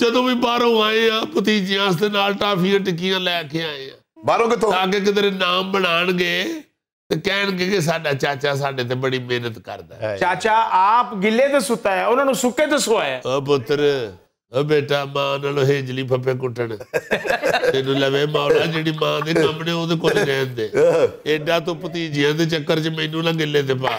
ਜਦੋਂ ਵੀ ਬਾਹਰੋਂ ਆਏ ਆ ਭਤੀਜਿਆਂ ਵਾਸਤੇ ਨਾਲ ਟਾਫੀਆਂ ਟਿੱਕੀਆਂ ਲੈ ਕੇ ਆਏ ਆ ਬਾਹਰੋਂ ਕਿੱਥੋਂ ਆ ਕੇ ਕਿਤੇ ਨਾਮ ਬਣਾਣਗੇ ਤੇ ਕਹਿਣਗੇ ਕਿ ਸਾਡਾ ਚਾਚਾ ਸਾਡੇ ਤੇ ਬੜੀ ਮਿਹਨਤ ਕਰਦਾ ਹੈ। ਚਾਚਾ ਆਪ ਗਿੱਲੇ ਤੇ ਸੁੱਤਾ ਹੈ, ਉਹਨਾਂ ਨੂੰ ਸੁੱਕੇ ਤੇ ਸੁਆਇਆ। ਓ ਪੁੱਤਰ, ਓ ਬੇਟਾ, ਮਾਂ ਨਾਲੋਂ ਹੇਜਲੀ ਫੱਫੇ ਕੁੱਟਣ ਤੈਨੂੰ ਲਵੇ ਮੌਲਾ, ਜਿਹੜੀ ਮਾਂ ਦੇ ਕੰਮ ਨੇ ਉਹਦੇ ਕੋਲ ਰਹਿਣ ਦੇ। ਐਡਾ ਤੋਂ ਭਤੀਜਿਆਂ ਦੇ ਚੱਕਰ 'ਚ ਮੈਨੂੰ ਨਾ ਗਿੱਲੇ ਤੇ ਪਾ।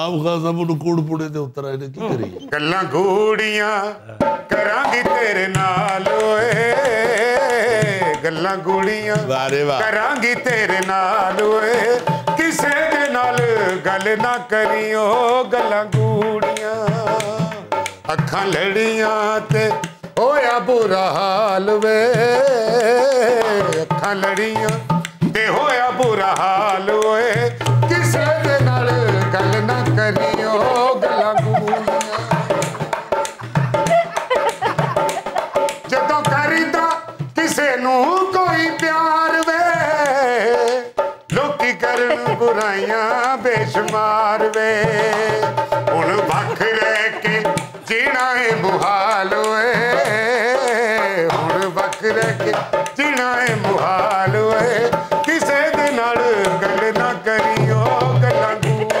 ਆਪ ਖਾਨ ਸਾਹਿਬ ਨੂੰ ਕੂੜ ਪੁੜੇ ਤੇ ਉਤਰ ਆਏ ਨੇ, ਕੀ ਕਰੀਏ। ਗੱਲਾਂ ਗੂੜੀਆਂ ਕਰਾਂਗੀ ਤੇਰੇ ਨਾਲ ਓਏ, ਗੱਲਾਂ ਗੂੜੀਆਂ ਕਰਾਂਗੀ ਤੇਰੇ ਨਾਲ ਓਏ, ਕਿਸੇ ਦੇ ਨਾਲ ਗੱਲ ਨਾ ਕਰੀਓ। ਗੱਲਾਂ ਗੂੜੀਆਂ ਅੱਖਾਂ ਲੜੀਆਂ ਤੇ ਹੋਇਆ ਬੁਰਾ ਹਾਲ ਵੇ, ਅੱਖਾਂ ਲੜੀਆਂ ਤੇ ਹੋਇਆ ਬੁਰਾ ਹਾਲ ਓਏ, ਕਿਸੇ ਦੇ ਨਾਲ ਗੱਲ ਨਾ ਕਰੀਓ। ਗੱਲਾਂ ਗੂੜੀਆਂ ਜਦੋਂ ਕਰੀਦਾ ਕਿਸੇ ਨੂੰ ਕੋਈ ਪਿਆਰ ਵੇ, ਲੋਕੀ ਕਰਨ ਬੁਰਾਈਆਂ ਬੇਸ਼ੁਮਾਰ ਵੇ। ਹੁਣ ਵੱਖ ਰਹਿ ਕੇ ਜੀਣਾ ਏ ਮੁਹਾਲ ਓਏ, ਹੁਣ ਵੱਖ ਰਹਿ ਕੇ ਜੀਣਾ ਏ ਮੁਹਾਲ ਓਏ, ਕਿਸੇ ਦੇ ਨਾਲ ਗੱਲ ਨਾ ਕਰੀਓ। ਗੱਲਾਂ ਗੂੜੀਆਂ।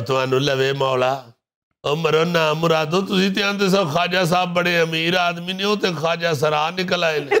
ਤੁਹਾਨੂੰ ਲਵੇ ਮੌਲਾ, ਉਹ ਮਰੋ ਨਾ ਮੁਰਾਦੋ, ਤੁਸੀਂ ਤੇ ਆਂਦੇ ਸੋ ਖਾਜਾ ਸਾਹਿਬ ਬੜੇ ਅਮੀਰ ਆਦਮੀ ਨੇ, ਉਹ ਤੇ ਖਾਜਾ ਸਰਾ ਨਿਕਲ ਆਏ ਨੇ।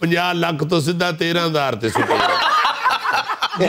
50 ਲੱਖ ਤੋਂ ਸਿੱਧਾ 13,000 ਤੇ ਸੁੱਟਿਆ। ਮੈਂ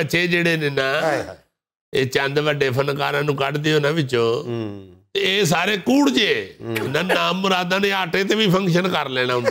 ਬੱਚੇ ਜਿਹੜੇ ਨੇ ਨਾ, ਇਹ ਚੰਦ ਵੱਡੇ ਫਨਕਾਰਾਂ ਨੂੰ ਕੱਢਦੇ ਹੋ ਨਾ ਵਿੱਚੋਂ, ਇਹ ਸਾਰੇ ਕੂੜ ਜੇ ਨਾ, ਨਾਮ ਮੁਰਾਦਾਂ ਨੇ ਆਟੇ ਤੇ ਵੀ ਫੰਕਸ਼ਨ ਕਰ ਲੈਣਾ ਹੁੰਦਾ।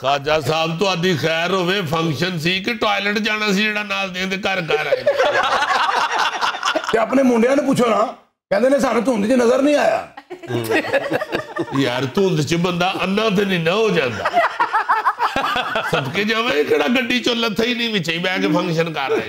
ਖਾਜਾ ਸਾਹਿਬ ਤੁਹਾਡੀ ਖੈਰ ਹੋਵੇ, ਫੰਕਸ਼ਨ ਸੀ ਕਿ ਟਾਇਲਟ ਜਾਣਾ ਸੀ ਜਿਹੜਾ ਨਾਲ ਦੇ ਘਰ ਘਰ ਆਏ। ਤੇ ਆਪਣੇ ਮੁੰਡਿਆਂ ਨੂੰ ਪੁੱਛੋ ਨਾ, ਕਹਿੰਦੇ ਨੇ ਸਾਨੂੰ ਧੁੰਦ 'ਚ ਨਜ਼ਰ ਨਹੀਂ ਆਇਆ। ਯਾਰ ਧੁੰਦ 'ਚ ਬੰਦਾ ਅੰਨਾ ਤੇ ਨਹੀਂ ਨਾ ਹੋ ਜਾਂਦਾ। ਸਦਕੇ ਜਾਵੇ, ਕਿਹੜਾ ਗੱਡੀ ਚੋਂ ਲੱਥਾ ਹੀ ਨਹੀਂ, ਵਿੱਚ ਹੀ ਬਹਿ ਕੇ ਫੰਕਸ਼ਨ ਕਰ ਰਹੇ।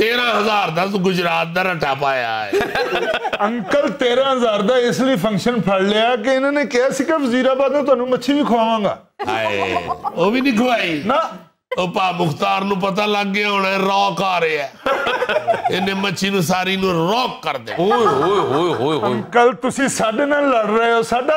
13,000 ਦਾ ਤੂੰ ਗੁਜਰਾਤ ਦਾ ਰਟਾ ਪਾਇਆ ਹੈ। ਅੰਕਲ 13,000 ਦਾ ਇਸ ਲਈ ਫੰਕਸ਼ਨ ਫੜ ਲਿਆ ਕਿ ਇਹਨਾਂ ਨੇ ਕਿਹਾ ਸੀ ਕਿ ਵਜ਼ੀਰਾਬਾਦ ਨੂੰ ਤੁਹਾਨੂੰ ਮੱਛੀ ਵੀ ਖਵਾਵਾਂਗਾ। ਹਾਏ, ਉਹ ਵੀ ਨਹੀਂ ਖਵਾਈ ਨਾ। ਉਹ ਭਾ ਮੁਖਤਾਰ ਨੂੰ ਪਤਾ ਲੱਗ ਗਿਆ ਹੋਣਾ ਰੌਕ ਆ ਰਿਹਾ, ਇਹਨੇ ਮੱਛੀ ਨੂੰ ਸਾਰੀ ਨੂੰ ਰੌਕ ਕਰ ਦੇ। ਓਏ ਓਏ ਓਏ ਓਏ ਅੰਕਲ, ਤੁਸੀਂ ਸਾਡੇ ਨਾਲ ਲੜ ਰਹੇ ਹੋ, ਸਾਡਾ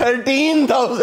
13,000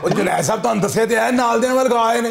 ਉਹ ਜੁਨੈਦ ਸਾਹਿਬ ਤੁਹਾਨੂੰ ਦੱਸੇ ਤੇ ਆਏ ਨਾਲ ਦੇ ਵੱਲ ਗਾਏ ਨੇ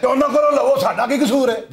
ਤੇ ਉਹਨਾਂ ਕੋਲੋਂ ਲਵੋ ਸਾਡਾ ਕੀ ਕਸੂਰ ਹੈ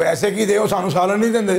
ਪੈਸੇ ਕੀ ਦਿਓ ਸਾਨੂੰ ਸਾਲਨ ਨਹੀਂ ਦਿੰਦੇ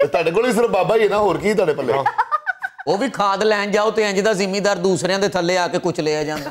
ਤੁਹਾਡੇ ਕੋਲ ਸਿਰਫ ਬਾਬਾ ਹੀ ਹੈ ਨਾ ਹੋਰ ਕੀ ਤੁਹਾਡੇ ਪੱਲੇ ਉਹ ਵੀ ਖਾਦ ਲੈਣ ਜਾਓ ਤੇ ਇੰਜ ਦਾ ਜ਼ਿਮੀਂਦਾਰ ਦੂਸਰਿਆਂ ਦੇ ਥੱਲੇ ਆ ਕੇ ਕੁਚ ਲਿਆ ਜਾਂਦਾ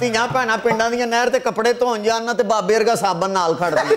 ਧੀਆਂ ਭੈਣਾਂ ਪਿੰਡਾਂ ਦੀਆਂ ਨਹਿਰ ਤੇ ਕੱਪੜੇ ਧੋਣ ਜਾਣ ਨਾ ਤੇ ਬਾਬੇ ਵਰਗਾ ਸਾਬਣ ਨਾਲ ਖੜਦੀ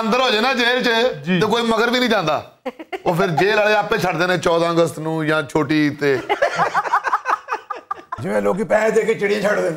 ਅੰਦਰ ਹੋ ਜਾਏ ਨਾ ਜੇਲ੍ਹ 'ਚ ਤੇ ਕੋਈ ਮਗਰ ਵੀ ਨਹੀਂ ਜਾਂਦਾ ਉਹ ਫਿਰ ਜੇਲ੍ਹ ਵਾਲੇ ਆਪੇ ਛੱਡਦੇ ਨੇ 14 ਅਗਸਤ ਨੂੰ ਜਾਂ ਛੋਟੀ ਤੇ ਜਿਵੇਂ ਲੋਕੀ ਪੈਸੇ ਦੇ ਕੇ ਚਿੜੀਆਂ ਛੱਡਦੇ ਨੇ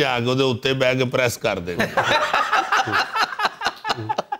ਜਾ ਕੇ ਉਹਦੇ ਉੱਤੇ ਬਹਿ ਕੇ ਪ੍ਰੈਸ ਕਰ ਦੇ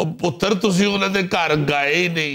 ਉਹ ਪੁੱਤਰ ਤੁਸੀਂ ਉਹਨਾਂ ਦੇ ਘਰ ਗਏ ਹੀ ਨਹੀਂ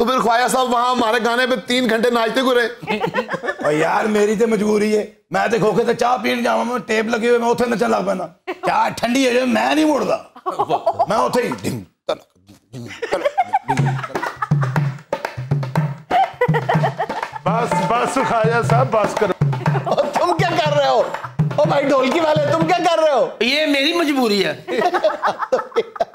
تو پھر خواجہ صاحب وہاں ہمارے گانے پہ 3 گھنٹے ناچتے گرے. اور یار میری تے مجبوری ہے, میں تے کھوکھے تے چاہ پین جاواں, میں ٹیپ لگے ہوئے میں اوتھے نچن لگ پینا. چاہ ٹھنڈی ہے میں نہیں مڑدا, میں اوتھے ہی ڈنگ تلک ڈنگ تلک. بس بس خواجہ صاحب بس کرو. تم کیا کر رہے ہو او بھائی ڈھولکی والے, تم کیا کر رہے ہو؟ یہ میری مجبوری ہے.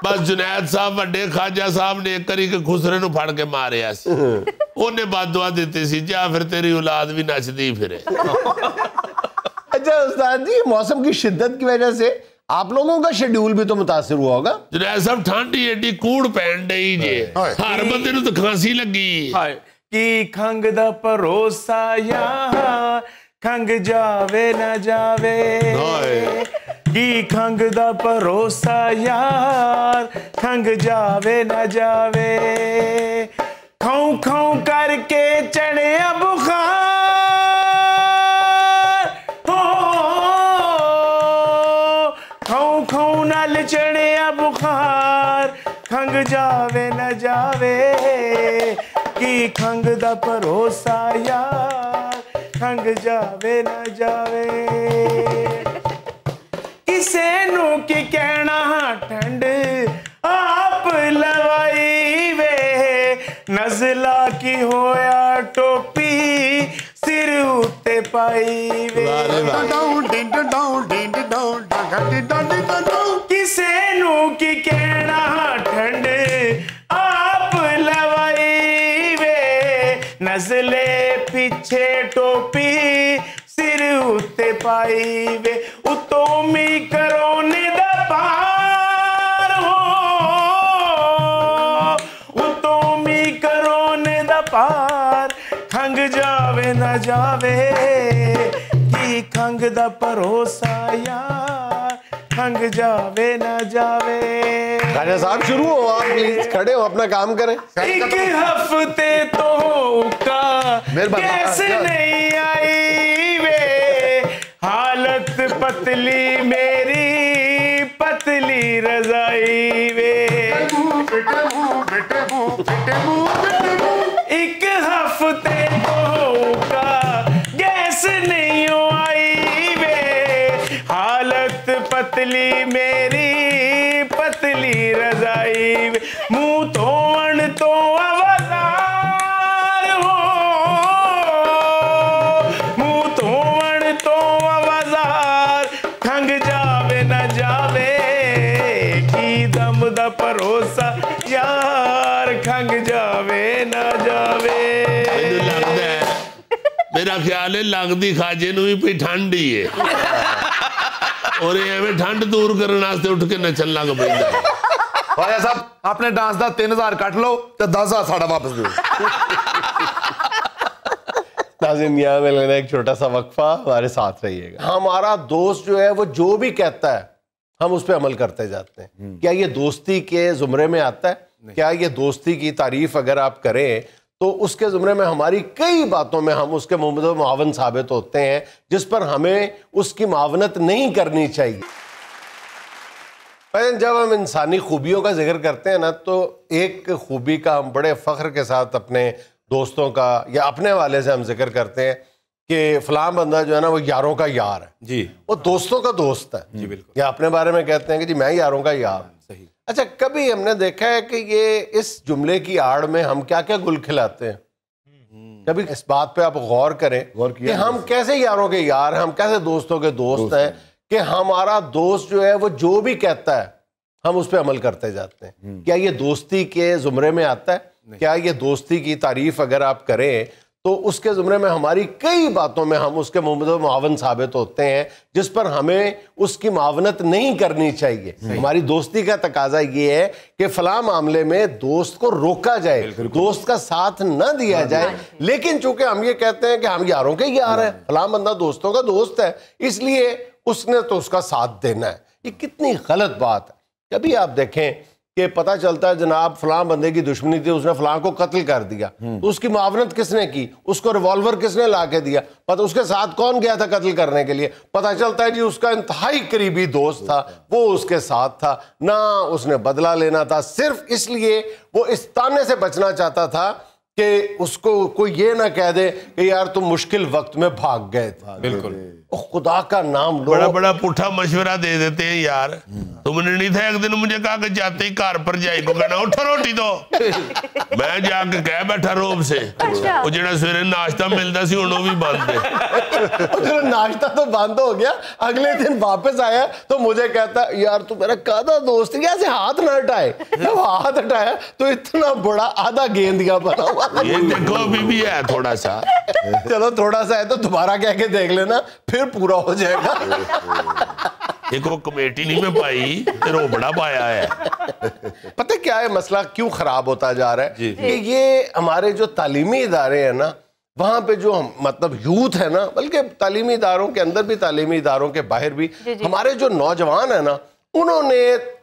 بس جنید صاحب وڈے خواجہ صاحب نے ایک کری کے خسرے نو پھڑ کے ماریا سی, انہیں بد دعا دیتی سی جا پھر تیری اولاد بھی نچدی پھرے. اچھا استاد جی, موسم کی شدت کی وجہ سے آپ لوگوں کا شیڈیول بھی تو متاثر ہوا ہوگا. جنید صاحب ٹھنڈی ایڈی کوڑ پہن ڈئی جے, ہر بندے نو تو کھانسی لگی. کی کھنگ دا پروسا یا کھنگ جاوے نہ جاوے, کی کھنگ دا پروسا یار کھنگ جاوے نہ جاوے, کھوں کھوں کر کے چڑھیا بخار, کھوں کھوں نال چڑھیا بخار کھنگ جاوے نہ جاوے, کی کھنگ دا پروسا یار کھنگ جاوے نہ جاوے. کسے نو کی کہنا ٹھنڈ آپ لوائی وے, نزلہ کی ہویا ٹوپی سر اتے پائی وے. کسے نو کی کہنا ٹھنڈ آپ لوائی وے, نزلے پیچھے ٹوپی سر اتے پائی وے, اتوں می کرونے دا پار ہو, اتوں می کرونے دا پار کھنگ جاوے نہ جاوے, کی کھنگ دا پروسا یار کھنگ جاوے نہ جاوے. خواجہ صاحب شروع ہو, آپ پلیز کھڑے ہو, اپنا کام کریں. ایک ہفتے تو کا کیسے نہیں آئی وے, حالت پتلی میری پتلی رضائی وے. ایک ہفتے تو کا گیس نہیں آئی وے, حالت پتلی میری پتلی رضائی وے, منہ تو ان تو آوازار ہو, منہ تو ان تو آوازار کھنگ جاوے نہ جاوے, کی دم دا پروسا یار کھنگ جاوے نہ جاوے. میرا خیال ہے لگ دی خواجے نو بھی پہ ٹھنڈ ہی ہے, اور یہ ہمیں ٹھنڈ دور کرنا سے اٹھ کے نچن لگ پہندا ہے. خواجہ صاحب اپنے ڈانس دا 3000 کٹ لو تے 10000 ساڑھا واپس دو. ناظرین یہاں میں لینا ایک چھوٹا سا وقفہ, ہمارے ساتھ رہیے گا. ہمارا دوست جو ہے وہ جو بھی کہتا ہے ہم اس پہ عمل کرتے جاتے ہیں. کیا یہ دوستی کے زمرے میں آتا ہے؟ کیا یہ دوستی کی تعریف اگر آپ کریں تو اس کے زمرے میں ہماری کئی باتوں میں ہم اس کے معاون ثابت ہوتے ہیں, جس پر ہمیں اس کی معاونت نہیں کرنی چاہیے. جب ہم انسانی خوبیوں کا ذکر کرتے ہیں نا, تو ایک خوبی کا ہم بڑے فخر کے ساتھ اپنے دوستوں کا یا اپنے والے سے ہم ذکر کرتے ہیں کہ فلاں بندہ جو ہے نا وہ یاروں کا یار ہے. جی وہ دوستوں کا دوست ہے. جی بالکل. یا اپنے بارے میں کہتے ہیں کہ جی میں یاروں کا یار. صحیح. اچھا کبھی ہم نے دیکھا ہے کہ یہ اس جملے کی آڑ میں ہم کیا کیا گل کھلاتے ہیں؟ کبھی اس بات پہ آپ غور کریں کہ ہم کیسے یاروں کے یار ہیں, ہم کیسے دوستوں کے دوست ہیں, کہ ہمارا دوست جو ہے وہ جو بھی کہتا ہے ہم اس پہ عمل کرتے جاتے ہیں. کیا یہ دوستی کے زمرے میں آتا ہے؟ کیا یہ دوستی کی تعریف اگر آپ کریں تو اس کے زمرے میں ہماری کئی باتوں میں ہم اس کے معاون ثابت ہوتے ہیں, جس پر ہمیں اس کی معاونت نہیں کرنی چاہیے. ہماری دوستی کا تقاضا یہ ہے کہ فلاں معاملے میں دوست کو روکا جائے, دوست کا ساتھ نہ دیا جائے. لیکن چونکہ ہم یہ کہتے ہیں کہ ہم یاروں کے یار ہیں, فلاں بندہ دوستوں کا دوست ہے, اس لیے اس نے تو اس کا ساتھ دینا ہے. یہ کتنی غلط بات ہے. کبھی آپ دیکھیں کہ پتہ چلتا ہے جناب فلاں بندے کی دشمنی تھی, اس نے فلاں کو قتل کر دیا, تو اس کی معاونت کس نے کی, اس کو ریوالور کس نے لا کے دیا, پتہ اس کے ساتھ کون گیا تھا قتل کرنے کے لیے, پتہ چلتا ہے جی اس کا انتہائی قریبی دوست تھا, وہ اس کے ساتھ تھا, نہ اس نے بدلہ لینا تھا, صرف اس لیے وہ اس تانے سے بچنا چاہتا تھا کہ اس کو کوئی یہ نہ کہہ دے کہ یار تم مشکل وقت میں بھاگ گئے تھے. بالکل. خدا کا نام لو. بڑا بڑا پٹھا مشورہ دے دیتے ہیں یار. تم نے نہیں تھا ایک دن مجھے کہا کہ جاتے ہی کار پر جائی کو کہنا اٹھو روٹی دو. میں جا کے کہہ بیٹھا روب سے وہ جڑا سویرے ناشتہ ملتا سی انہوں بھی بند ہے. ناشتہ تو بند ہو گیا. اگلے دن واپس آیا تو مجھے کہتا یار تو میرا کہتا دوست کیسے ہاتھ نہ ہٹائے. جب ہاتھ ہٹایا تو اتنا بڑا آدھا گیندیا بنا ہوا. یہ دیکھو ابھی بھی ہے تھوڑا سا. چلو تھوڑا سا ہے تو دوبارہ کہہ کے دیکھ لینا پھر پورا ہو جائے گا. ایک وہ کمیٹی نہیں میں پائی رو بڑا پایا ہے. پتہ کیا ہے مسئلہ کیوں خراب ہوتا جا رہا ہے کہ یہ ہمارے جو تعلیمی ادارے ہیں نا وہاں پہ جو مطلب یوتھ ہے نا بلکہ تعلیمی اداروں کے اندر بھی تعلیمی اداروں کے باہر بھی ہمارے جو نوجوان ہیں نا انہوں نے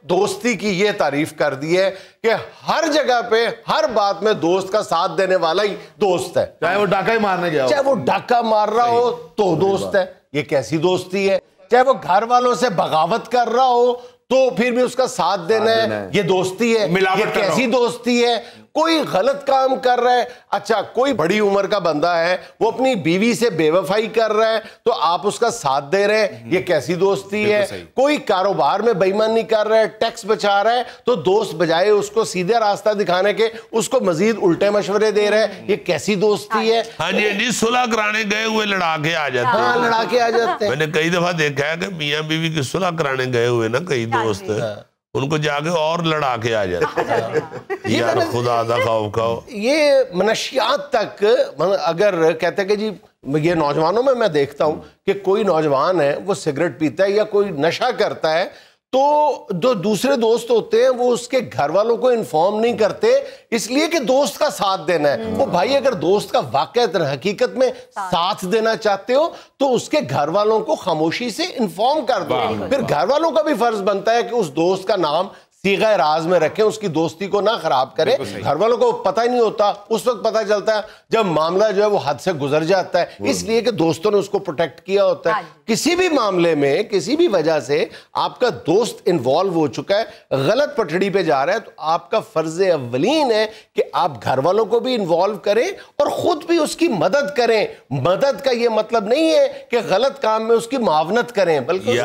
دوستی کی یہ تعریف کر دی ہے کہ ہر جگہ پہ ہر بات میں دوست کا ساتھ دینے والا ہی دوست ہے. چاہے وہ ڈاکہ ہی مارنے گیا ہو, چاہے وہ ڈاکہ مار رہا ہو تو دوست ہے. یہ کیسی دوستی ہے؟ چاہے وہ گھر والوں سے بغاوت کر رہا ہو تو پھر بھی اس کا ساتھ دینا ہے, یہ دوستی ہے. یہ کیسی دوستی ہے؟ کوئی غلط کام کر رہا ہے, اچھا کوئی بڑی عمر کا بندہ ہے وہ اپنی بیوی سے بے وفائی کر رہا ہے تو آپ اس کا ساتھ دے رہے ہیں, یہ کیسی دوستی ہے؟ کوئی کاروبار میں بے ایمانی کر رہا ہے, ٹیکس بچا رہا ہے تو دوست بجائے اس کو سیدھا راستہ دکھانے کے اس کو مزید الٹے مشورے دے رہے ہیں, یہ کیسی دوستی ہے؟ ہاں جی صلح کرانے گئے ہوئے لڑا کے آ جاتے ہیں. ہاں لڑا کے آ جاتے ہیں. میں نے کئی دفعہ دیکھا ہے کہ میاں بیوی کی صلح کرانے گئے ہوئے نا کئی دوست ان کو جا کے اور لڑا کے آ جاتے ہیں. یار خدا دا خوف کھاؤ. یہ منشیات تک اگر کہتے ہیں کہ جی یہ نوجوانوں میں دیکھتا ہوں کہ کوئی نوجوان ہے وہ سگریٹ پیتا ہے یا کوئی نشہ کرتا ہے تو جو دوسرے دوست ہوتے ہیں وہ اس کے گھر والوں کو انفارم نہیں کرتے اس لیے کہ دوست کا ساتھ دینا ہے. وہ بھائی اگر دوست کا واقعات حقیقت میں ساتھ دینا چاہتے ہو تو اس کے گھر والوں کو خاموشی سے انفارم کر دو. پھر گھر والوں کا بھی فرض بنتا ہے کہ اس دوست کا نام صیغہ راز میں رکھیں, اس کی دوستی کو نہ خراب کریں. گھر والوں کو پتہ ہی نہیں ہوتا, اس وقت پتہ چلتا ہے جب معاملہ جو ہے وہ حد سے گزر جاتا ہے, اس لیے کہ دوستوں نے اس کو پروٹیکٹ کیا ہوتا ہے. کسی بھی معاملے میں کسی بھی وجہ سے آپ کا دوست انوالو ہو چکا ہے, غلط پٹڑی پہ جا رہا ہے, تو آپ کا فرض اولین ہے کہ آپ گھر والوں کو بھی انوالو کریں اور خود بھی اس کی مدد کریں. مدد کا یہ مطلب نہیں ہے کہ غلط کام میں اس کی معاونت کریں بلکہ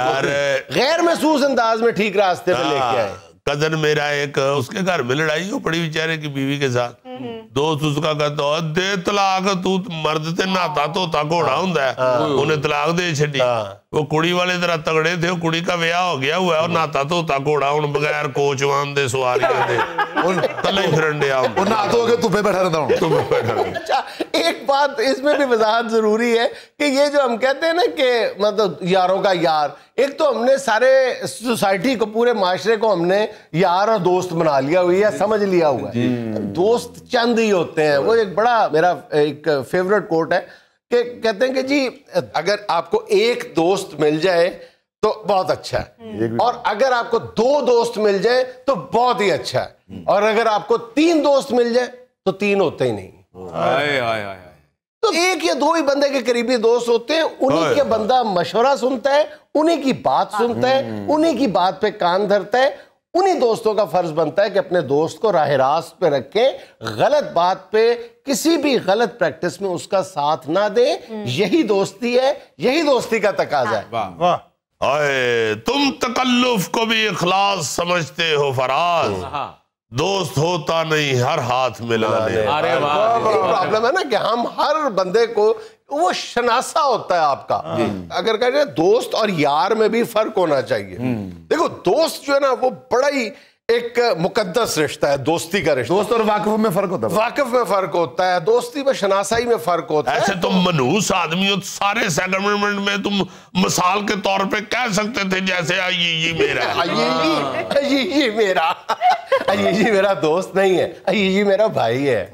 غیر محسوس انداز میں ٹھیک راستے پہ لے کے آئیں. کزن میرا ایک اس کے گھر میں لڑائی ہو پڑی بیچارے کی بیوی کے ساتھ, دوست اس کا کہتا ہو دے طلاق, تو مرد تے ناتا توتا گھوڑا ہوندا ہے, انہیں طلاق دے چھڈی. وہ کڑی والے ذرا تگڑے تھے, وہ کڑی کا بیاہ ہو گیا ہوا ہے اور ناتا توتا گھوڑا ہوں بغیر کوچ وان دے سواریاں دے تلے پھرن دیا ہوں. وہ ناتا ہو کے تمہیں بیٹھا رہتا ہوں. اچھا ایک بات اس میں بھی وضاحت ضروری ہے کہ یہ جو ہم کہتے ہیں نا کہ مطلب یاروں کا یار, ایک تو ہم نے سارے سوسائٹی کو پورے معاشرے کو ہم نے یار اور دوست بنا لیا ہوا ہے, سمجھ لیا ہوا ہے. دوست چند ہی ہوتے ہیں. وہ ایک بڑا میرا ایک فیورٹ کوٹ ہے کہ کہتے ہیں کہ جی اگر آپ کو ایک دوست مل جائے تو بہت اچھا ہے, اور اگر آپ کو 2 دوست مل جائے تو بہت ہی اچھا ہے, اور اگر آپ کو 3 دوست مل جائے تو 3 ہوتے ہی نہیں. تو 1 یا 2 ہی بندے کے قریبی دوست ہوتے ہیں, انہی کے بندہ مشورہ سنتا ہے, انہی کی بات سنتا ہے, انہی کی بات پہ کان دھرتا ہے. انہی دوستوں کا فرض بنتا ہے کہ اپنے دوست کو راہ راست پہ رکھیں, غلط بات پہ کسی بھی غلط پریکٹس میں اس کا ساتھ نہ دیں. یہی دوستی ہے, یہی دوستی کا تقاضا ہے. آئے تم تکلف کو بھی اخلاص سمجھتے ہو فراز, دوست ہوتا نہیں ہر ہاتھ ملانے. پرابلم ہے نا کہ ہم ہر بندے کو وہ شناسا ہوتا ہے آپ کا. اگر کہہ رہے دوست اور یار میں بھی فرق ہونا چاہیے. دیکھو دوست جو ہے نا وہ بڑا ہی ایک مقدس رشتہ ہے, دوستی کا رشتہ. دوست اور واقف میں فرق ہوتا ہے. واقف میں فرق ہوتا ہے, دوستی میں شناسائی میں فرق ہوتا ہے. ایسے تم منحوس آدمی ہو, سارے سیگمنٹ میں تم مثال کے طور پہ کہہ سکتے تھے جیسے یہ میرا یہ میرا دوست نہیں ہے, یہ میرا بھائی ہے.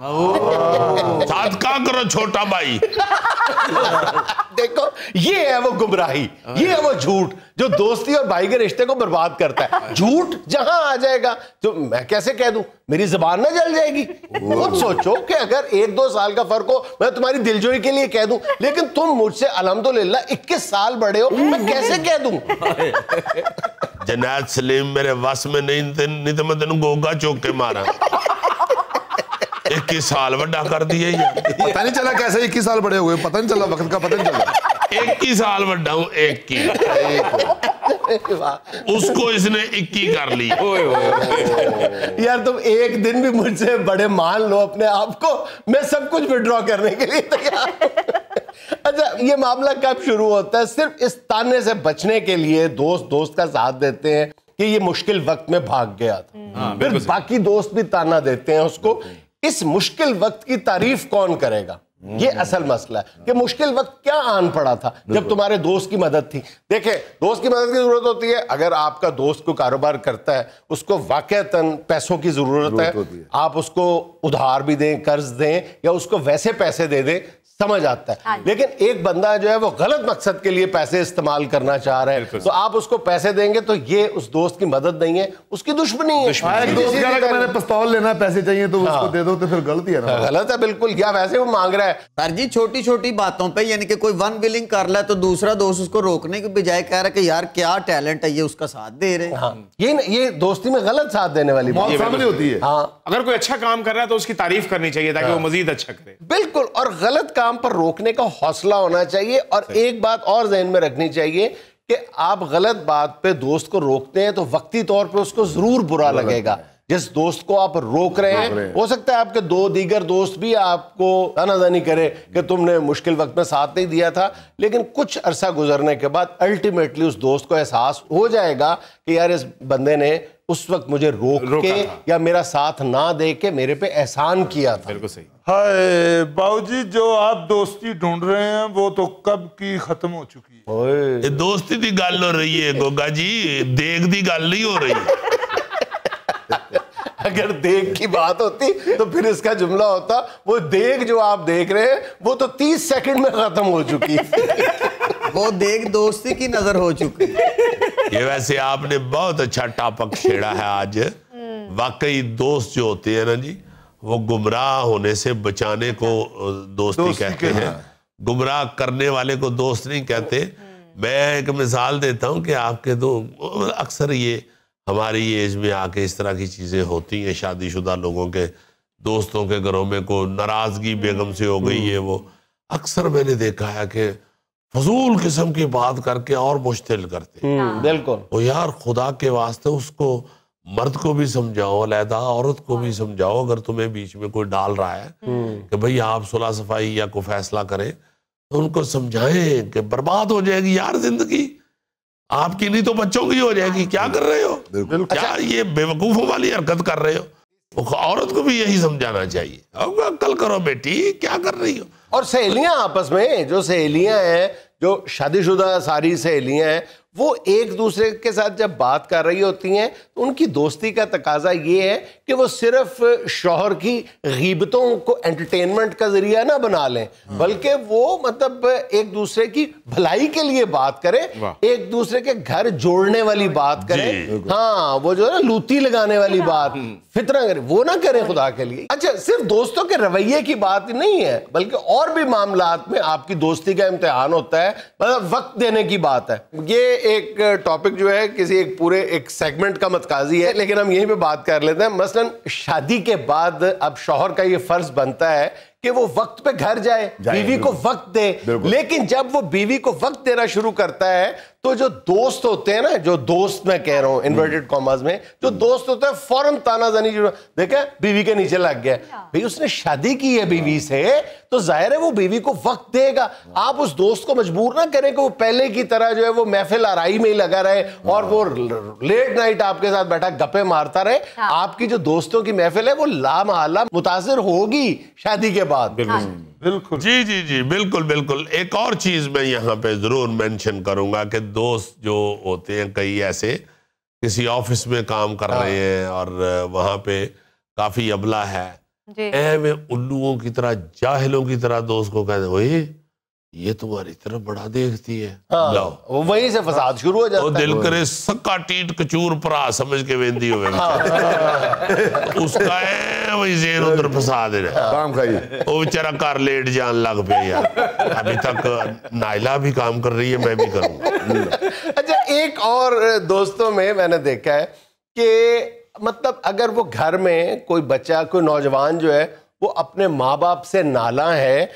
ساتھ کا کرو چھوٹا بھائی. دیکھو یہ ہے وہ گمراہی, یہ ہے وہ جھوٹ جو دوستی اور بھائی کے رشتے کو برباد کرتا ہے. جھوٹ جہاں آ جائے گا تو میں کیسے کہہ دوں, میری زبان نہ جل جائے گی. خود سوچو کہ اگر 1-2 سال کا فرق ہو میں تمہاری دلجوئی کے لیے کہہ دوں, لیکن تم مجھ سے الحمدللہ 21 سال بڑے ہو, میں کیسے کہہ دوں. جنید سلیم میرے وس میں نہیں تو میں تینوں گوگا چوک کے مارا. 21 سال بڑا کر دیا یار. پتہ نہیں چلا کیسے 21 سال بڑے ہوئے, پتہ نہیں چلا, وقت کا پتہ نہیں چلا. 21 سال بڑا ہوں, 21 اس کو اس نے 21 کر لی. یار تم ایک دن بھی مجھ سے بڑے مان لو اپنے آپ کو, میں سب کچھ وڈرا کرنے کے لیے تیار. اچھا یہ معاملہ کب شروع ہوتا ہے؟ صرف اس تانے سے بچنے کے لیے دوست کا ساتھ دیتے ہیں کہ یہ مشکل وقت میں بھاگ گیا تھا, پھر باقی دوست بھی تانا دیتے ہیں اس کو. اس مشکل وقت کی تعریف کون کرے گا, یہ اصل مسئلہ ہے کہ مشکل وقت کیا آن پڑا تھا جب تمہارے دوست کی مدد تھی. دیکھیں دوست کی مدد کی ضرورت ہوتی ہے اگر آپ کا دوست کو کاروبار کرتا ہے, اس کو واقعتاً پیسوں کی ضرورت ہے, آپ اس کو ادھار بھی دیں, قرض دیں یا اس کو ویسے پیسے دے دیں, سمجھ آتا ہے. لیکن ایک بندہ جو ہے وہ غلط مقصد کے لیے پیسے استعمال کرنا چاہ رہا ہے, تو آپ اس کو پیسے دیں گے تو یہ اس دوست کی مدد نہیں ہے, اس کی دشمنی ہے. ایک دوست کہہ رہا کہ میں نے پستول لینا ہے, پیسے چاہیے تو اس کو دے دو, تو پھر غلطی ہے نا. غلط ہے بالکل, یا ویسے وہ مانگ رہا ہے. سر جی چھوٹی چھوٹی باتوں پہ یعنی کہ کوئی ون ولنگ کر رہا ہے تو دوسرا دوست اس کو روکنے کے بجائے کہہ رہا ہے کہ یار کیا ٹیلنٹ ہے, یہ اس کا ساتھ دے رہے ہیں. یہ دوستی میں غلط ساتھ دینے والی موت سامنے ہوتی ہے. ہاں اگر کوئی اچھا کام کر رہا ہے تو اس کی تعریف کرنی چاہیے تاکہ وہ مزید اچھا کرے. بالکل, اور غلط کام پر روکنے کا حوصلہ ہونا چاہیے. اور ایک بات اور ذہن میں رکھنی چاہیے کہ آپ غلط بات پہ دوست کو روکتے ہیں تو وقتی طور پہ اس کو ضرور برا لگے گا. جس دوست کو آپ روک رہے ہیں ہو سکتا ہے آپ کے دو دیگر دوست بھی آپ کو تانہ کرے کہ تم نے مشکل وقت میں ساتھ نہیں دیا تھا, لیکن کچھ عرصہ گزرنے کے بعد الٹیمیٹلی اس دوست کو احساس ہو جائے گا کہ یار اس بندے نے اس وقت مجھے روک کے یا میرا ساتھ نہ دے کے میرے پہ احسان کیا تھا. بالکل صحیح. ہائے باؤ جی, جو آپ دوستی ڈھونڈ رہے ہیں وہ تو کب کی ختم ہو چکی ہے. یہ دوستی دی گل ہو رہی ہے گوگا جی, دیکھ دی گل نہیں ہو رہی ہے. اگر دیکھ کی بات ہوتی تو پھر اس کا جملہ ہوتا وہ دیکھ جو آپ دیکھ رہے ہیں وہ تو 30 سیکنڈ میں ختم ہو چکی. وہ دیکھ دوستی کی نظر ہو چکی. یہ ویسے آپ نے بہت اچھا ٹاپک چھیڑا ہے آج. واقعی دوست جو ہوتے ہیں نا جی, وہ گمراہ ہونے سے بچانے کو دوستی کہتے ہیں, گمراہ کرنے والے کو دوست نہیں کہتے. میں ایک مثال دیتا ہوں کہ آپ کے اکثر یہ ہماری ایج میں آ کے اس طرح کی چیزیں ہوتی ہیں, شادی شدہ لوگوں کے دوستوں کے گھروں میں کوئی ناراضگی بیگم سے ہو گئی ہے, وہ اکثر میں نے دیکھا ہے کہ فضول قسم کی بات کر کے اور مشتعل کرتے ہیں. بالکل. وہ یار خدا کے واسطے اس کو مرد کو بھی سمجھاؤ, علیحدہ عورت کو بھی سمجھاؤ اگر تمہیں بیچ میں کوئی ڈال رہا ہے کہ بھئی آپ صلح صفائی یا کوئی فیصلہ کریں, تو ان کو سمجھائیں کہ برباد ہو جائے گی یار زندگی, آپ کی نہیں تو بچوں کی ہو جائے گی. کیا کر رہے ہو, کیا یہ بے وقوفوں والی حرکت کر رہے ہو. عورت کو بھی یہی سمجھانا چاہیے, عقل کرو بیٹی, کیا کر رہی ہو. اور سہیلیاں آپس میں, جو سہیلیاں ہیں, جو شادی شدہ ساری سہیلیاں ہیں, وہ ایک دوسرے کے ساتھ جب بات کر رہی ہوتی ہیں تو ان کی دوستی کا تقاضا یہ ہے کہ وہ صرف شوہر کی غیبتوں کو انٹرٹینمنٹ کا ذریعہ نہ بنا لیں, بلکہ وہ مطلب ایک دوسرے کی بھلائی کے لیے بات کریں, ایک دوسرے کے گھر جوڑنے والی بات کریں. ہاں وہ جو ہے نا لوتی لگانے والی بات, فتنہ کریں, وہ نہ کریں خدا کے لیے. اچھا صرف دوستوں کے رویے کی بات نہیں ہے, بلکہ اور بھی معاملات میں آپ کی دوستی کا امتحان ہوتا ہے, مطلب وقت دینے کی بات ہے. یہ ایک ٹاپک جو ہے کسی ایک پورے ایک سیگمنٹ کا متقاضی ہے, لیکن ہم یہیں پہ بات کر لیتے ہیں. مثلا شادی کے بعد اب شوہر کا یہ فرض بنتا ہے کہ وہ وقت پہ گھر جائے, بیوی کو وقت دے. لیکن جب وہ بیوی کو وقت دینا شروع کرتا ہے تو جو دوست ہوتے ہیں نا, جو دوست میں کہہ رہا ہوں انورٹڈ کاماز میں, جو دوست ہوتا ہے فوراً تانا زنی دیکھیں بیوی کے نیچے لگ گیا. بھئی اس نے شادی کی ہے بیوی سے تو ظاہر ہے وہ بیوی کو وقت دے گا. آپ اس دوست کو مجبور نہ کریں کہ وہ پہلے کی طرح جو ہے وہ محفل آرائی میں ہی لگا رہے اور وہ لیٹ نائٹ آپ کے ساتھ بیٹھا گپے مارتا رہے. آپ کی جو دوستوں کی محفل ہے وہ لامحالہ متاثر ہوگی شادی کے بعد. بالکل جی جی جی بالکل بالکل. ایک اور چیز میں یہاں پہ ضرور مینشن کروں گا کہ دوست جو ہوتے ہیں کئی ایسے کسی آفس میں کام کر رہے ہیں اور وہاں پہ کافی ابلہ ہے, اے الوؤں کی طرح جاہلوں کی طرح دوست کو کہتے ہیں اوئے یہ تمہاری طرف بڑا دیکھتی ہے, وہیں سے فساد شروع ہو جاتا ہے. دل کرے سکا ٹیٹ کچور پرا سمجھ کے ویندی ہوئے اس کا ہے وہی ذہن ادھر فساد ہے کام کھائی. وہ بیچارہ کار لیٹ جان لگ پہ یار, ابھی تک نائلہ بھی کام کر رہی ہے, میں بھی کروں. اچھا ایک اور دوستوں میں نے دیکھا ہے کہ مطلب اگر وہ گھر میں کوئی بچہ کوئی نوجوان جو ہے وہ اپنے ماں باپ سے نالاں ہے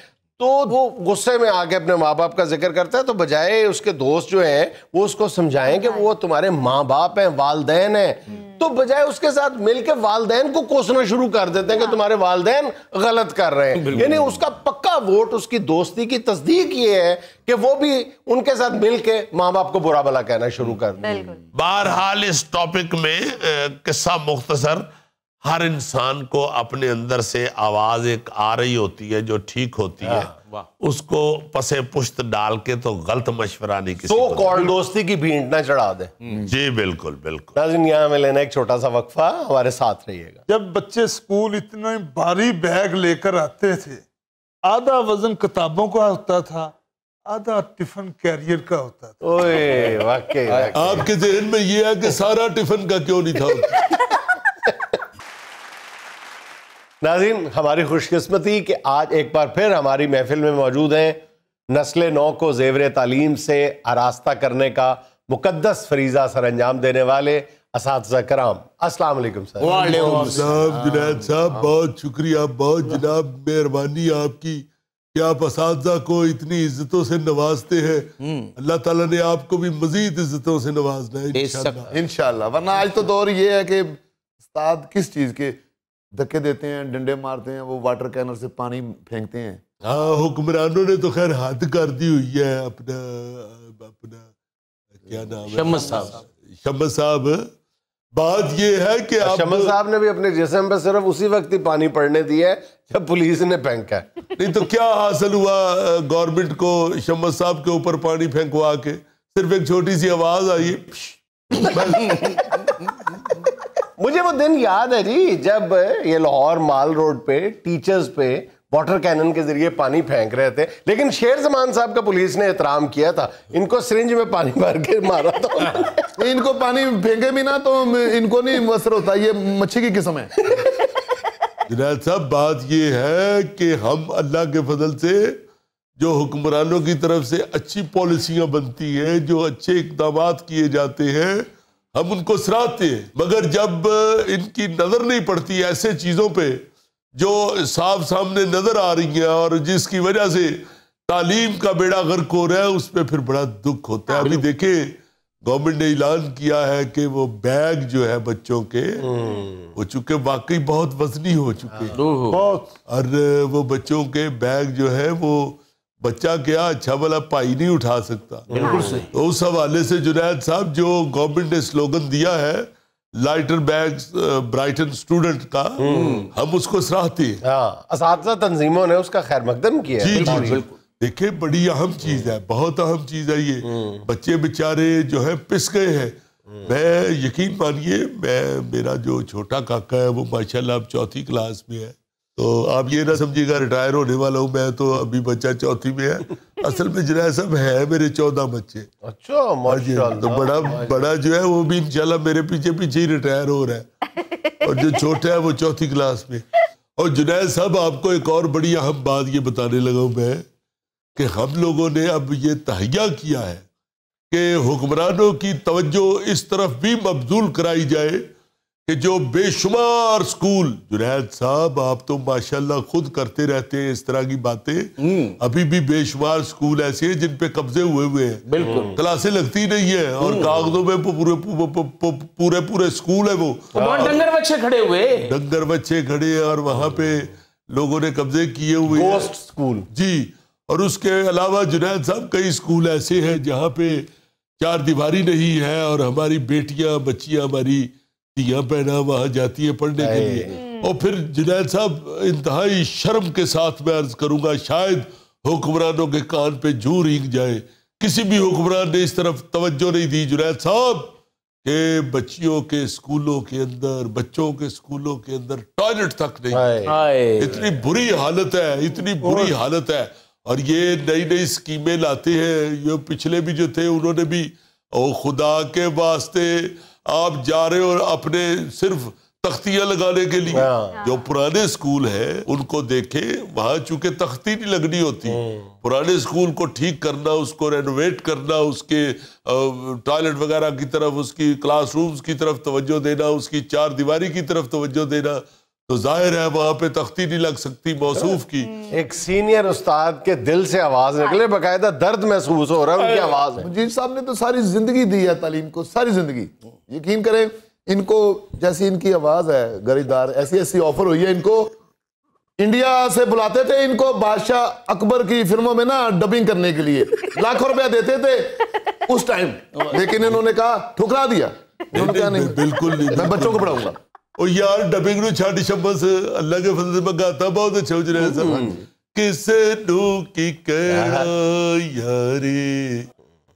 تو وہ غصے میں آ کے اپنے ماں باپ کا ذکر کرتا ہے، تو بجائے اس کے دوست جو ہیں وہ اس کو سمجھائیں کہ وہ تمہارے ماں باپ ہیں، والدین ہیں، تو بجائے اس کے ساتھ مل کے والدین کو کوسنا شروع کر دیتے ہیں کہ تمہارے والدین غلط کر رہے ہیں. یعنی اس کا پکا ووٹ اس کی دوستی کی تصدیق یہ ہے کہ وہ بھی ان کے ساتھ مل کے ماں باپ کو برا بھلا کہنا شروع کر دیں. بہرحال اس ٹاپک میں قصہ مختصر، ہر انسان کو اپنے اندر سے آواز ایک آ رہی ہوتی ہے جو ٹھیک ہوتی ہے، اس کو پسے پشت ڈال کے تو غلط مشورہ نہیں کسی کو کال دوستی کی بھینٹ نہ چڑھا دیں. جی بالکل بالکل. ناظرین یہاں میں لینا ایک چھوٹا سا وقفہ، ہمارے ساتھ رہیے گا. جب بچے اسکول اتنے بھاری بیگ لے کر آتے تھے، آدھا وزن کتابوں کا ہوتا تھا، آدھا ٹفن کیریئر کا ہوتا تھا. اوئے واقعی آپ کے ذہن میں یہ ہے کہ سارا ٹفن کا کیوں نہیں تھا؟ ناظرین ہماری خوش قسمتی کہ آج ایک بار پھر ہماری محفل میں موجود ہیں نسل نو کو زیور تعلیم سے آراستہ کرنے کا مقدس فریضہ سر انجام دینے والے اساتذہ کرام. السلام علیکم سر. وعلیکم صاحب جنید صاحب بہت شکریہ، بہت جناب مہربانی آپ کی کہ آپ اساتذہ کو اتنی عزتوں سے نوازتے ہیں. اللہ تعالیٰ نے آپ کو بھی مزید عزتوں سے نوازنا ہے انشاءاللہ. ورنہ آج تو دور یہ ہے کہ استاد کس چیز کے دھکے دیتے ہیں، ڈنڈے مارتے ہیں، وہ واٹر کینر سے پانی پھینکتے ہیں. ہاں حکمرانوں نے تو خیر حد کر دی ہوئی ہے. اپنا کیا نام ہے، شمس صاحب. بات یہ ہے کہ شمس صاحب نے بھی اپنے جسم پہ صرف اسی وقت ہی پانی پڑنے دیا ہے جب پولیس نے پھینکا ہے. نہیں تو کیا حاصل ہوا گورنمنٹ کو شمس صاحب کے اوپر پانی پھینکوا کے؟ صرف ایک چھوٹی سی آواز آئی. مجھے وہ دن یاد ہے جی جب یہ لاہور مال روڈ پہ ٹیچرز پہ واٹر کینن کے ذریعے پانی پھینک رہے تھے، لیکن شیر زمان صاحب کا پولیس نے احترام کیا تھا، ان کو سرنج میں پانی بھر کے مارا تھا. ان کو پانی پھینکے بھی نہ تو ان کو نہیں مؤثر ہوتا، یہ مچھی کی قسم ہے. جنید صاحب بات یہ ہے کہ ہم اللہ کے فضل سے جو حکمرانوں کی طرف سے اچھی پالیسیاں بنتی ہیں، جو اچھے اقدامات کیے جاتے ہیں، ہم ان کو سراہتے ہیں. مگر جب ان کی نظر نہیں پڑتی ایسے چیزوں پہ جو صاف سامنے نظر آ رہی ہیں اور جس کی وجہ سے تعلیم کا بیڑا غرق ہو رہا ہے، اس پہ پھر بڑا دکھ ہوتا ہے. ابھی دیکھیں گورنمنٹ نے اعلان کیا ہے کہ وہ بیگ جو ہے بچوں کے وہ چونکہ واقعی بہت وزنی ہو چکے ہیں، اور وہ بچوں کے بیگ جو ہے وہ بچہ کیا اچھا بھلا پائی نہیں اٹھا سکتا. تو اس حوالے سے جنید صاحب جو گورنمنٹ نے سلوگن دیا ہے لائٹر بیگز برائٹن اسٹوڈنٹ کا، ہم اس کو سراہتے ہیں. اساتذہ تنظیموں نے اس کا خیر مقدم کیا ہے. جی دیکھیں بڑی اہم چیز ہے، بہت اہم چیز ہے. یہ بچے بیچارے جو ہے پس گئے ہیں. میں یقین مانیے میرا جو چھوٹا کاکا ہے وہ ماشاءاللہ اب 4تھی کلاس میں ہے. تو آپ یہ نہ سمجھیے گا ریٹائر ہونے والا ہوں میں تو ابھی بچہ 4تھی میں ہے. اصل میں جنید صاحب ہے میرے 14 بچے. اچھا ماشاءاللہ. تو بڑا جو ہے وہ بھی انشاءاللہ میرے پیچھے پیچھے ہی ریٹائر ہو رہا ہے، اور جو چھوٹا ہے وہ 4تھی کلاس میں. اور جنید صاحب آپ کو ایک اور بڑی اہم بات یہ بتانے لگا ہوں میں کہ ہم لوگوں نے اب یہ تہیہ کیا ہے کہ حکمرانوں کی توجہ اس طرف بھی مبذول کرائی جائے کہ جو بے شمار سکول، جنید صاحب آپ تو ماشاءاللہ خود کرتے رہتے ہیں اس طرح کی باتیں، ابھی بھی بے شمار سکول ایسے ہیں جن پہ قبضے ہوئے ہیں. بالکل کلاسیں لگتی نہیں ہیں اور کاغذوں میں پورے سکول ہے وہ ڈنگر بچے کھڑے ہوئے، ڈنگر بچے کھڑے ہیں اور وہاں پہ لوگوں نے قبضے کیے ہوئے ہیں. Ghost school. جی. اور اس کے علاوہ جنید صاحب کئی سکول ایسے ہیں جہاں پہ 4 دیواری نہیں ہے اور ہماری بیٹیاں بچیاں ہماری دھیاں پہنا وہاں جاتی ہیں پڑھنے کے لیے. اور پھر جنید صاحب انتہائی شرم کے ساتھ میں عرض کروں گا، شاید حکمرانوں کے کان پہ جوں رینگ جائے، کسی بھی حکمران نے اس طرف توجہ نہیں دی جنید صاحب کہ بچوں کے سکولوں کے اندر ٹوائلٹ تک نہیں. اتنی بری حالت ہے، اتنی بری حالت ہے. اور یہ نئی سکیمیں لاتے ہیں. یہ پچھلے بھی جو تھے انہوں نے بھی، او خدا کے واسطے آپ جا رہے اور اپنے صرف تختیاں لگانے کے لیے، جو پرانے سکول ہیں ان کو دیکھیں، وہاں چونکہ تختی نہیں لگنی ہوتی، پرانے سکول کو ٹھیک کرنا، اس کو رینوویٹ کرنا، اس کے ٹوائلٹ وغیرہ کی طرف، اس کی کلاس رومز کی طرف توجہ دینا، اس کی 4 دیواری کی طرف توجہ دینا، تو ظاہر ہے وہاں پہ تختی نہیں لگ سکتی موصوف کی. ایک سینئر استاد کے دل سے آواز نکلے, باقاعدہ درد محسوس ہو رہا ہے ان کی آواز میں. مجید صاحب نے تو ساری زندگی دی ہے تعلیم کو, ساری زندگی. یقین کریں ان کو جیسی ان کی آواز ہے گریدار, ایسی ایسی آفر ہوئی ہے ان کو. انڈیا سے بلاتے تھے ان کو بادشاہ اکبر کی فلموں میں نا ڈبنگ کرنے کے لیے, لاکھوں روپیہ دیتے تھے اس ٹائم, لیکن انہوں نے کہا ٹھکرا دیا. انہوں نے کہا نہیں, بالکل نہیں, میں بچوں کو پڑھاؤں گا. اور یار ڈبنگ نو چھاٹی شمس اللہ کے فضل سے میں گاتا بہت اچھا ہو جائے سب. کسے نو کی کہنا یاری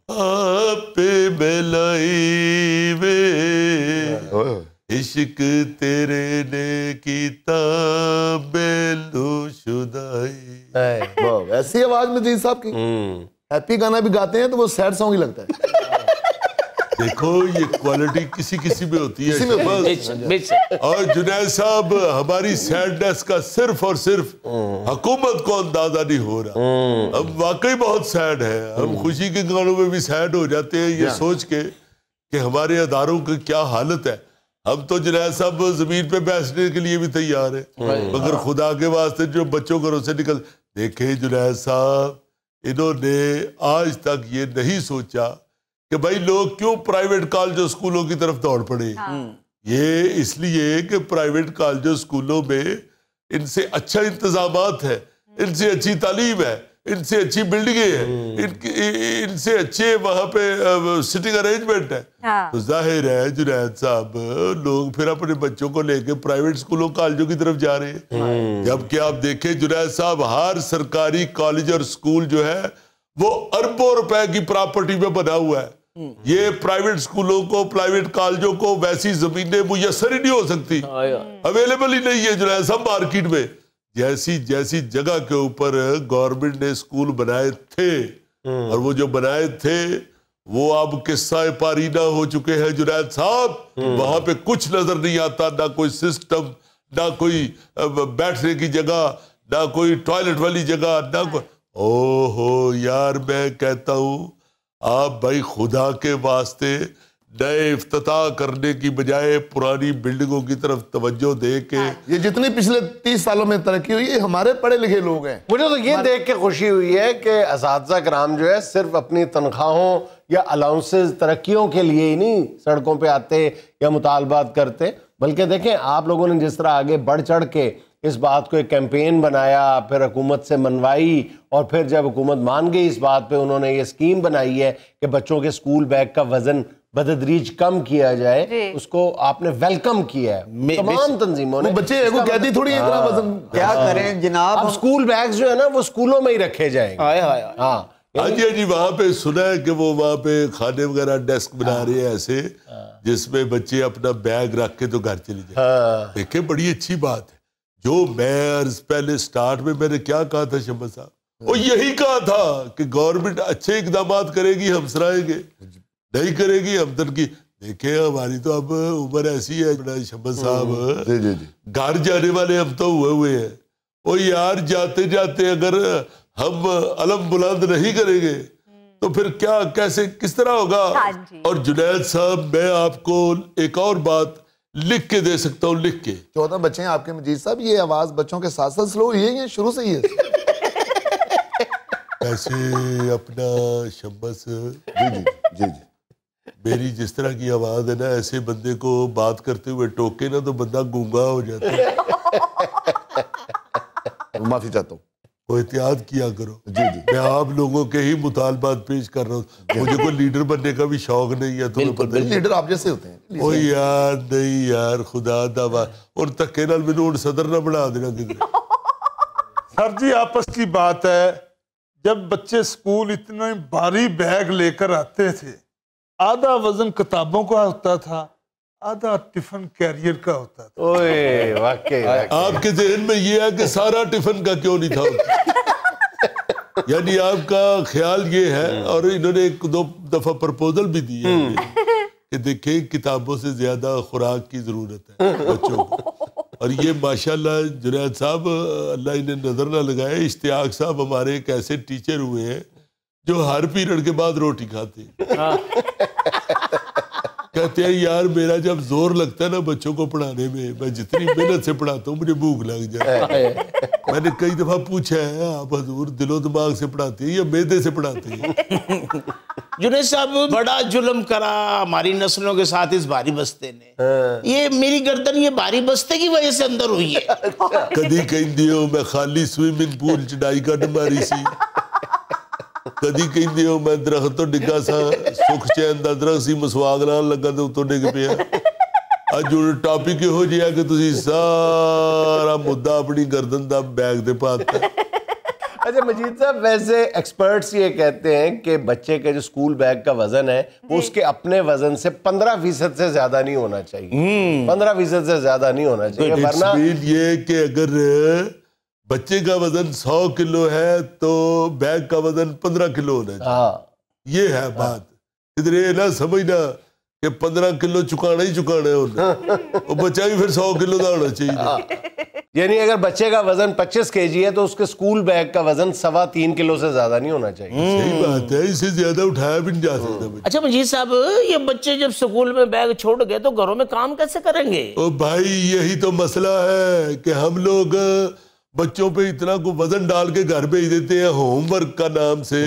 آپ ملائی وے, عشق تیرے نے کیتا بیلو شدائی. ایسی آواز مجید صاحب کی. ہیپی گانا بھی گاتے ہیں تو وہ سیڈ سانگ ہی لگتا ہے. دیکھو یہ کوالٹی کسی کسی میں ہوتی ہے. اور جنید صاحب ہماری سیڈنس کا صرف اور صرف حکومت کو اندازہ نہیں ہو رہا. ہم واقعی بہت سیڈ ہیں, ہم خوشی کے گانوں میں بھی سیڈ ہو جاتے ہیں یہ سوچ کے کہ ہمارے اداروں کی کیا حالت ہے. ہم تو جنید صاحب زمین پہ بیٹھنے کے لیے بھی تیار ہیں, مگر خدا کے واسطے جو بچوں گھروں سے نکل. دیکھیں جنید صاحب, انہوں نے آج تک یہ نہیں سوچا کہ بھائی لوگ کیوں پرائیویٹ کالجوں اسکولوں کی طرف دوڑ پڑے. یہ اس لیے کہ پرائیویٹ کالجوں اسکولوں میں ان سے اچھا انتظامات ہے, ان سے اچھی تعلیم ہے, ان سے اچھی بلڈنگیں ہیں, ان سے اچھے وہاں پہ سٹنگ ارینجمنٹ ہے. تو ظاہر ہے جنید صاحب لوگ پھر اپنے بچوں کو لے کے پرائیویٹ اسکولوں کالجوں کی طرف جا رہے ہیں. جبکہ آپ دیکھیں جنید صاحب ہر سرکاری کالج اور اسکول جو ہے وہ اربوں روپے کی پراپرٹی میں بنا ہوا ہے. یہ پرائیویٹ اسکولوں کو, پرائیویٹ کالجوں کو ویسی زمینیں میسر ہی نہیں ہو سکتی, اویلیبل ہی نہیں ہے جنید صاحب مارکیٹ میں. جیسی جگہ کے اوپر گورنمنٹ نے اسکول بنائے تھے, اور وہ جو بنائے تھے وہ اب قصہ پارینہ ہو چکے ہیں جنید صاحب. وہاں پہ کچھ نظر نہیں آتا, نہ کوئی سسٹم, نہ کوئی بیٹھنے کی جگہ, نہ کوئی ٹوائلٹ والی جگہ, نہ کوئی. او ہو یار, میں کہتا ہوں آپ بھائی خدا کے واسطے نئے افتتاح کرنے کی بجائے پرانی بلڈنگوں کی طرف توجہ دے کے. یہ جتنی پچھلے 30 سالوں میں ترقی ہوئی ہے ہمارے پڑھے لکھے لوگ ہیں. مجھے تو یہ دیکھ کے خوشی ہوئی ہے کہ اساتذہ کرام جو ہے صرف اپنی تنخواہوں یا الاؤنسز ترقیوں کے لیے ہی نہیں سڑکوں پہ آتے یا مطالبات کرتے, بلکہ دیکھیں آپ لوگوں نے جس طرح آگے بڑھ چڑھ کے اس بات کو ایک کیمپین بنایا, پھر حکومت سے منوائی, اور پھر جب حکومت مان گئی اس بات پہ انہوں نے یہ اسکیم بنائی ہے کہ بچوں کے اسکول بیگ کا وزن بتدریج کم کیا جائے. اس کو آپ نے ویلکم کیا ہے تمام تنظیموں نے. بچے وہ کہتی تھوڑی اتنا وزن کیا کریں جناب, اب اسکول بیگز جو ہے نا وہ اسکولوں میں ہی رکھے جائیں گے. ہاں جی وہاں پہ سنا ہے کہ وہ وہاں پہ کھانے وغیرہ ڈیسک بنا رہے ہیں ایسے جس میں بچے اپنا بیگ رکھ کے تو گھر چلے جائیں. دیکھیں بڑی اچھی بات ہے. جو میں پہلے سٹارٹ میں نے کیا کہا تھا شمس صاحب, وہ یہی کہا تھا کہ گورنمنٹ اچھے اقدامات کرے گی ہم سرائیں گے, نہیں کرے گی ہم تنقید. دیکھیں ہماری تو اب عمر ایسی ہے شمس صاحب, گھر جانے والے ہم تو ہوئے ہیں. وہ یار جاتے جاتے اگر ہم علم بلند نہیں کریں گے تو پھر کیا, کیسے, کس طرح ہوگا. اور جنید صاحب میں آپ کو ایک اور بات لکھ کے دے سکتا ہوں, لکھ کے. 14 بچے ہیں آپ کے مجید صاحب, یہ آواز بچوں کے ساتھ ساتھ سلو ہوئی ہے شروع سے ہی ہے. ایسے اپنا شمس جی میری جس طرح کی آواز ہے نا, ایسے بندے کو بات کرتے ہوئے ٹوکے نا تو بندہ گونگا ہو جاتا ہے. معافی چاہتا ہوں, وہ احتیاط کیا کرو. جی میں آپ لوگوں کے ہی مطالبات پیش کر رہا ہوں. مجھے کوئی لیڈر بننے کا بھی شوق نہیں ہے, تمہیں پتہ ہے. لیڈر آپ جیسے ہوتے ہیں. او یار نہیں یار, خدا دعویٰ, اور تکے نال میں نے صدر نہ بنا دینا کدھر. سر جی آپس کی بات ہے, جب بچے سکول اتنے بھاری بیگ لے کر آتے تھے, آدھا وزن کتابوں کا ہوتا تھا, آدھا ٹفن کیریئر کا ہوتا تھا. اوئے واقعی آپ کے ذہن میں یہ ہے کہ سارا ٹفن کا کیوں نہیں تھا, یعنی آپ کا خیال یہ ہے. اور انہوں نے ایک دو دفعہ پرپوزل بھی دی ہے کہ دیکھیں کتابوں سے زیادہ خوراک کی ضرورت ہے بچوں کو. اور یہ ماشاءاللہ جنید صاحب اللہ انہیں نظر نہ لگائے, اشتیاق صاحب ہمارے ایک ایسے ٹیچر ہوئے ہیں جو ہر پیریڈ کے بعد روٹی کھاتے ہیں. کہتے ہیں یار میرا جب زور لگتا ہے نا بچوں کو پڑھانے میں جتنی محنت سے پڑھاتا ہوں مجھے بھوک لگ جائے. میں نے کئی دفعہ پوچھا ہے آپ حضور دل و دماغ سے پڑھاتے ہیں یا معدے سے پڑھاتے ہیں؟ جنید صاحب بڑا ظلم کرا ہماری نسلوں کے ساتھ اس باری بستے نے. یہ میری گردن یہ باری بستے کی وجہ سے اندر ہوئی ہے. کدی کہندے ہو میں خالی سوئمنگ پول چڑھائی کٹ ماری سی, کدی کہندے ہو میں درخت تو ڈگا سا سکھ چین دا درخت سی مسواک نال لگا تے اتوں ڈگ پیا. اج ہن ٹاپک یہو جہا کہ تسی سارا مدعا اپنی گردن دا بیگ تے پاتا. اچھا مجید صاحب, ویسے ایکسپرٹس یہ کہتے ہیں کہ بچے کے جو اسکول بیگ کا وزن ہے وہ اس کے اپنے وزن سے 15% سے زیادہ نہیں ہونا چاہیے. 15% سے زیادہ نہیں ہونا چاہیے, ورنہ یہ کہ اگر بچے کا وزن 100 کلو ہے تو بیگ کا وزن 15 کلو ہونا چاہیے. یہ ہے بات. ادھر یہ نہ سمجھنا کہ 15 کلو چکانا ہی چکانا ہے, وہ بچہ بھی پھر 100 کلو دا ہونا چاہیے. یعنی اگر بچے کا وزن 25 kg ہے تو اس کے اسکول بیگ کا وزن 3.25 کلو سے زیادہ نہیں ہونا چاہیے. صحیح بات ہے, اس سے زیادہ اٹھایا بھی نہیں جا سکتا. اچھا مجید صاحب, یہ بچے جب سکول میں بیگ چھوڑ گئے تو گھروں میں کام کیسے کریں گے؟ او بھائی یہی تو مسئلہ ہے کہ ہم لوگ بچوں پہ اتنا کو وزن ڈال کے گھر بھیج دیتے ہیں ہوم ورک کا نام سے,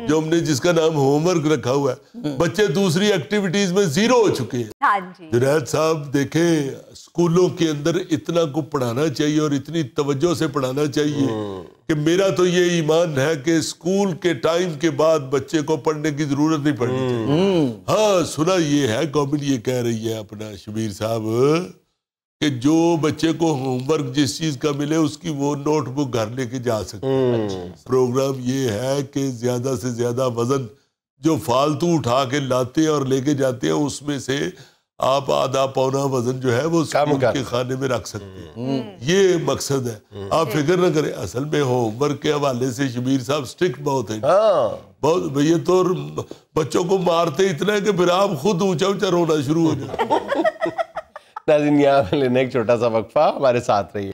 جو ہم نے جس کا نام ہوم ورک رکھا ہوا ہے. بچے دوسری ایکٹیویٹیز میں زیرو ہو چکے ہیں. جنید صاحب دیکھیں, اسکولوں کے اندر اتنا کو پڑھانا چاہیے اور اتنی توجہ سے پڑھانا چاہیے کہ میرا تو یہ ایمان ہے کہ اسکول کے ٹائم کے بعد بچے کو پڑھنے کی ضرورت نہیں پڑنی چاہیے. ہاں سنا یہ ہے, گورنمنٹ یہ کہہ رہی ہے اپنا شبیر صاحب کہ جو بچے کو ہوم ورک جس چیز کا ملے اس کی وہ نوٹ بک گھر لے کے جا سکتے ہیں. پروگرام یہ ہے کہ زیادہ سے زیادہ وزن جو فالتو اٹھا کے لاتے ہیں اور لے کے جاتے ہیں اس میں سے آپ آدھا پونا وزن جو ہے وہ اسکول کے خانے میں رکھ سکتے ہیں. یہ مقصد ہے. آپ فکر نہ کریں, اصل میں ہوم ورک کے حوالے سے شبیر صاحب سٹرکٹ بہت ہیں. بہت یہ تو بچوں کو مارتے اتنا ہے کہ پھر آپ خود اونچا اونچا رونا شروع ہو جائے. ناظرین یہاں پہ لینے ایک چھوٹا سا وقفہ, ہمارے ساتھ رہیے.